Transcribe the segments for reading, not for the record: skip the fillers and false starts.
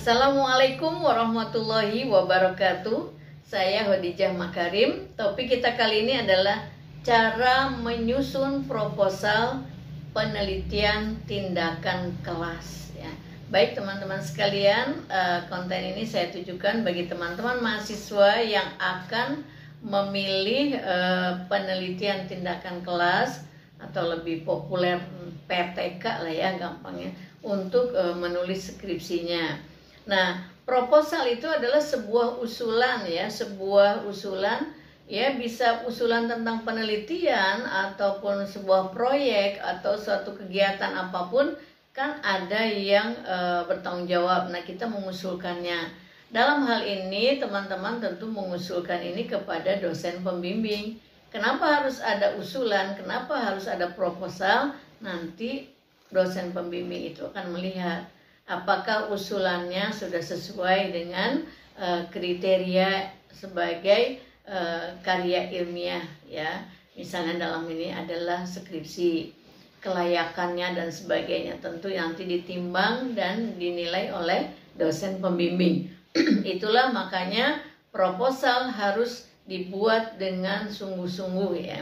Assalamualaikum warahmatullahi wabarakatuh. Saya Khadijah Makarim. Topik kita kali ini adalah cara menyusun proposal penelitian tindakan kelas. Ya. Baik teman-teman sekalian, konten ini saya tujukan bagi teman-teman mahasiswa yang akan memilih penelitian tindakan kelas atau lebih populer PTK lah ya gampangnya, untuk menulis skripsinya. Nah, proposal itu adalah sebuah usulan ya, bisa usulan tentang penelitian ataupun sebuah proyek atau suatu kegiatan apapun, kan ada yang bertanggung jawab. Nah, kita mengusulkannya. Dalam hal ini teman-teman tentu mengusulkan ini kepada dosen pembimbing. Kenapa harus ada usulan? Kenapa harus ada proposal? Nanti dosen pembimbing itu akan melihat apakah usulannya sudah sesuai dengan kriteria sebagai karya ilmiah ya. Misalnya dalam ini adalah skripsi, kelayakannya dan sebagainya tentu nanti ditimbang dan dinilai oleh dosen pembimbing. Itulah makanya proposal harus dibuat dengan sungguh-sungguh ya.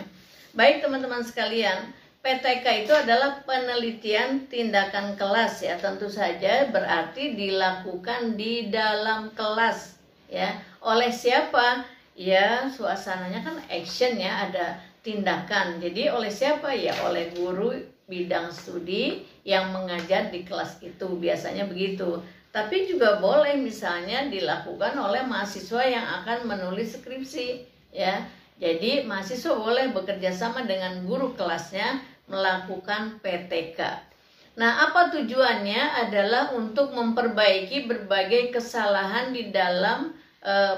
Baik teman-teman sekalian, PTK itu adalah penelitian tindakan kelas ya, tentu saja berarti dilakukan di dalam kelas ya. Oleh siapa? Ya, suasananya kan action ya, ada tindakan. Jadi oleh siapa? Ya oleh guru bidang studi yang mengajar di kelas itu, biasanya begitu. Tapi juga boleh misalnya dilakukan oleh mahasiswa yang akan menulis skripsi ya. Jadi mahasiswa boleh bekerja sama dengan guru kelasnya melakukan PTK. Nah, apa tujuannya? Adalah untuk memperbaiki berbagai kesalahan di dalam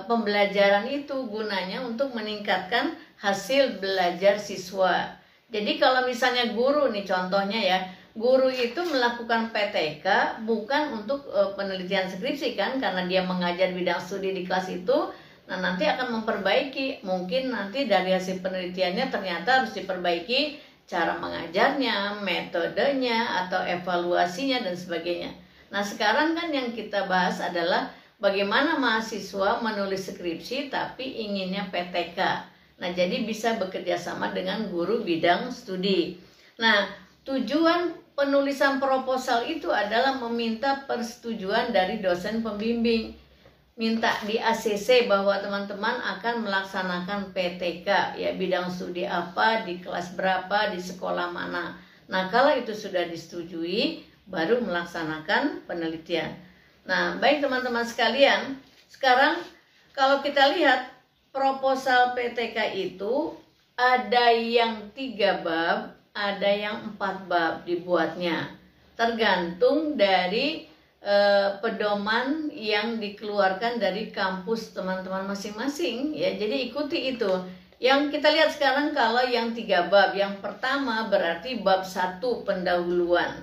pembelajaran itu, gunanya untuk meningkatkan hasil belajar siswa. Jadi kalau misalnya guru nih contohnya ya, guru itu melakukan PTK bukan untuk penelitian skripsi kan, karena dia mengajar bidang studi di kelas itu. Nah, nanti akan memperbaiki, mungkin nanti dari hasil penelitiannya ternyata harus diperbaiki cara mengajarnya, metodenya, atau evaluasinya dan sebagainya. Nah, sekarang kan yang kita bahas adalah bagaimana mahasiswa menulis skripsi tapi inginnya PTK. Nah, jadi bisa bekerja sama dengan guru bidang studi. Nah, tujuan penulisan proposal itu adalah meminta persetujuan dari dosen pembimbing. Minta di ACC bahwa teman-teman akan melaksanakan PTK ya, bidang studi apa, di kelas berapa, di sekolah mana. Nah, kalau itu sudah disetujui baru melaksanakan penelitian. Nah, baik teman-teman sekalian, sekarang kalau kita lihat proposal PTK itu ada yang 3 bab, ada yang 4 bab dibuatnya, tergantung dari pedoman yang dikeluarkan dari kampus teman-teman masing-masing ya. Jadi ikuti itu. Yang kita lihat sekarang kalau yang 3 bab, yang pertama berarti bab 1 pendahuluan,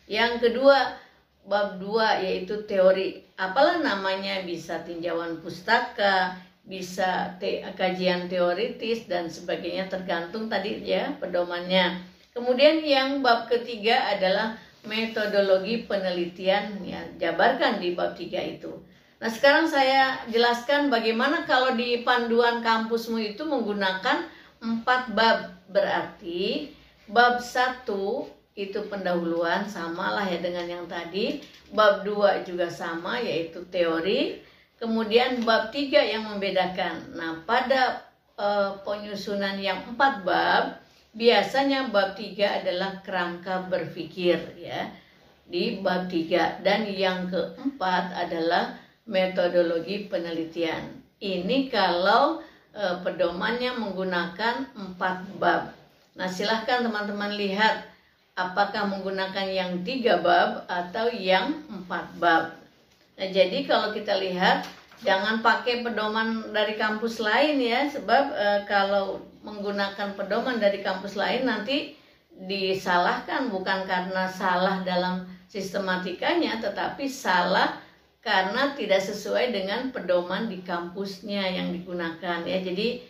yang kedua bab 2 yaitu teori, apalah namanya, bisa tinjauan pustaka, bisa kajian teoritis dan sebagainya, tergantung tadi ya pedomannya. Kemudian yang bab ketiga adalah metodologi penelitian ya, jabarkan di bab 3 itu. Nah, sekarang saya jelaskan bagaimana kalau di panduan kampusmu itu menggunakan 4 bab. Berarti bab 1 itu pendahuluan, samalah ya dengan yang tadi. Bab 2 juga sama, yaitu teori. Kemudian bab 3 yang membedakan. Nah, pada penyusunan yang 4 bab, biasanya bab 3 adalah kerangka berpikir ya, di bab 3. Dan yang keempat adalah metodologi penelitian. Ini kalau pedomannya menggunakan 4 bab. Nah, silahkan teman-teman lihat apakah menggunakan yang 3 bab atau yang 4 bab. Nah, jadi kalau kita lihat, jangan pakai pedoman dari kampus lain ya, sebab kalau menggunakan pedoman dari kampus lain nanti disalahkan, bukan karena salah dalam sistematikanya, tetapi salah karena tidak sesuai dengan pedoman di kampusnya yang digunakan ya. Jadi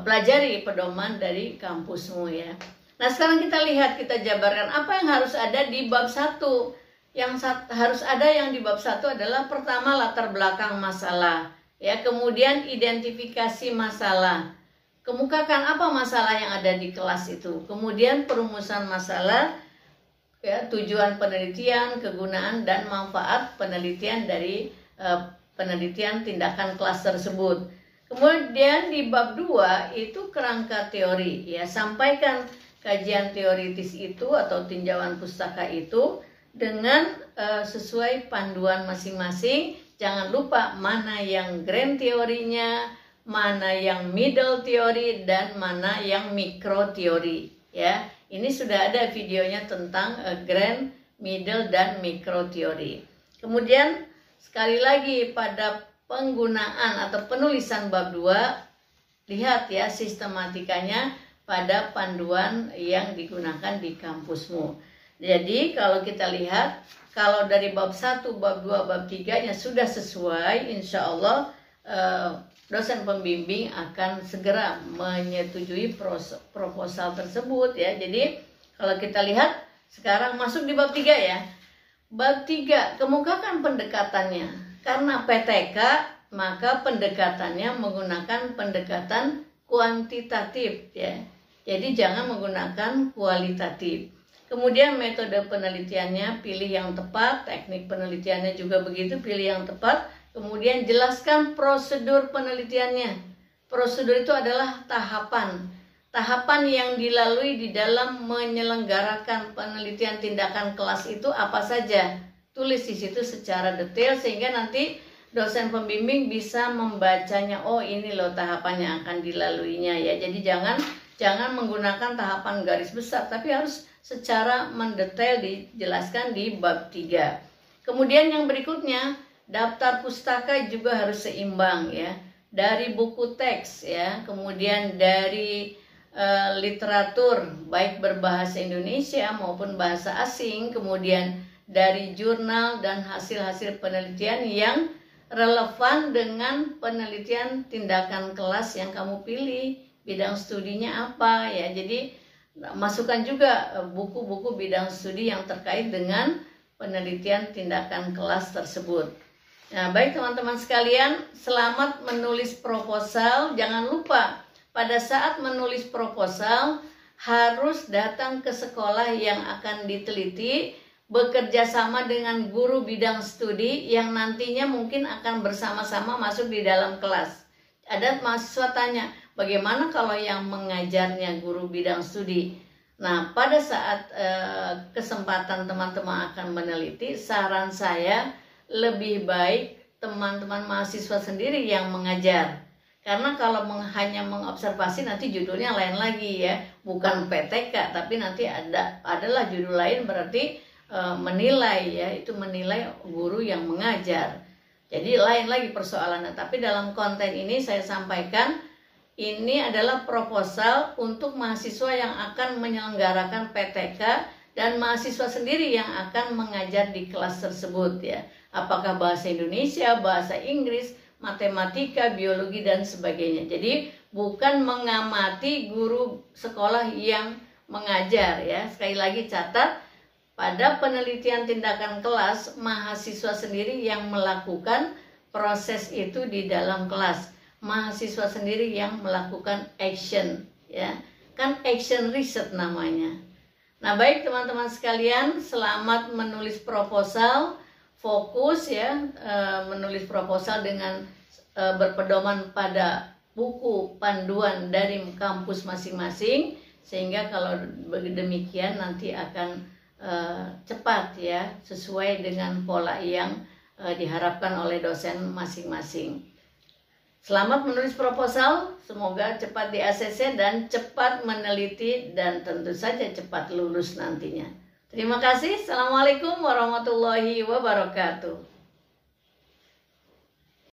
pelajari pedoman dari kampusmu ya. Nah, sekarang kita lihat, kita jabarkan apa yang harus ada di bab 1. harus ada yang di bab 1 adalah pertama latar belakang masalah, ya, kemudian identifikasi masalah, kemukakan apa masalah yang ada di kelas itu, kemudian perumusan masalah, ya, tujuan penelitian, kegunaan dan manfaat penelitian dari penelitian tindakan kelas tersebut. Kemudian di bab 2 itu kerangka teori, ya, sampaikan kajian teoritis itu atau tinjauan pustaka itu dengan sesuai panduan masing-masing. Jangan lupa mana yang grand teorinya, mana yang middle teori, dan mana yang mikro teori, ya. Ini sudah ada videonya tentang grand, middle, dan mikro teori. Kemudian sekali lagi pada penggunaan atau penulisan bab 2, lihat ya sistematikanya pada panduan yang digunakan di kampusmu. Jadi kalau kita lihat, kalau dari bab 1, bab 2, bab 3-nya sudah sesuai, insya Allah dosen pembimbing akan segera menyetujui proposal tersebut, ya. Jadi kalau kita lihat sekarang masuk di bab 3, ya. Bab 3, kemukakan pendekatannya. Karena PTK, maka pendekatannya menggunakan pendekatan kuantitatif, ya. Jadi jangan menggunakan kualitatif. Kemudian metode penelitiannya, pilih yang tepat, teknik penelitiannya juga begitu, pilih yang tepat. Kemudian jelaskan prosedur penelitiannya. Prosedur itu adalah tahapan yang dilalui di dalam menyelenggarakan penelitian tindakan kelas itu apa saja. Tulis di situ secara detail sehingga nanti dosen pembimbing bisa membacanya. Oh, ini loh tahapan yang akan dilaluinya, ya. Jadi jangan menggunakan tahapan garis besar, tapi harus secara mendetail dijelaskan di bab 3. Kemudian yang berikutnya, daftar pustaka juga harus seimbang, ya. Dari buku teks, ya, kemudian dari literatur baik berbahasa Indonesia maupun bahasa asing, kemudian dari jurnal dan hasil-hasil penelitian yang relevan dengan penelitian tindakan kelas yang kamu pilih, bidang studinya apa, ya. Jadi masukkan juga buku-buku bidang studi yang terkait dengan penelitian tindakan kelas tersebut. Nah, baik teman-teman sekalian, selamat menulis proposal. Jangan lupa pada saat menulis proposal harus datang ke sekolah yang akan diteliti, bekerja sama dengan guru bidang studi yang nantinya mungkin akan bersama-sama masuk di dalam kelas. Ada mahasiswa tanya, bagaimana kalau yang mengajarnya guru bidang studi? Nah, pada saat kesempatan teman-teman akan meneliti, saran saya lebih baik teman-teman mahasiswa sendiri yang mengajar. Karena kalau hanya mengobservasi nanti judulnya lain lagi, ya. Bukan PTK, tapi nanti adalah judul lain, berarti menilai, ya. Itu menilai guru yang mengajar. Jadi lain lagi persoalannya. Tapi dalam konten ini saya sampaikan, ini adalah proposal untuk mahasiswa yang akan menyelenggarakan PTK dan mahasiswa sendiri yang akan mengajar di kelas tersebut, ya. Apakah bahasa Indonesia, bahasa Inggris, matematika, biologi, dan sebagainya. Jadi bukan mengamati guru sekolah yang mengajar, ya. Sekali lagi catat, pada penelitian tindakan kelas, mahasiswa sendiri yang melakukan proses itu di dalam kelas. Mahasiswa sendiri yang melakukan action, ya. Kan action research namanya. Nah, baik teman-teman sekalian, selamat menulis proposal. Fokus, ya, menulis proposal dengan berpedoman pada buku panduan dari kampus masing-masing, sehingga kalau demikian nanti akan cepat, ya, sesuai dengan pola yang diharapkan oleh dosen masing-masing. Selamat menulis proposal, semoga cepat di ACC dan cepat meneliti dan tentu saja cepat lulus nantinya. Terima kasih. Assalamualaikum warahmatullahi wabarakatuh.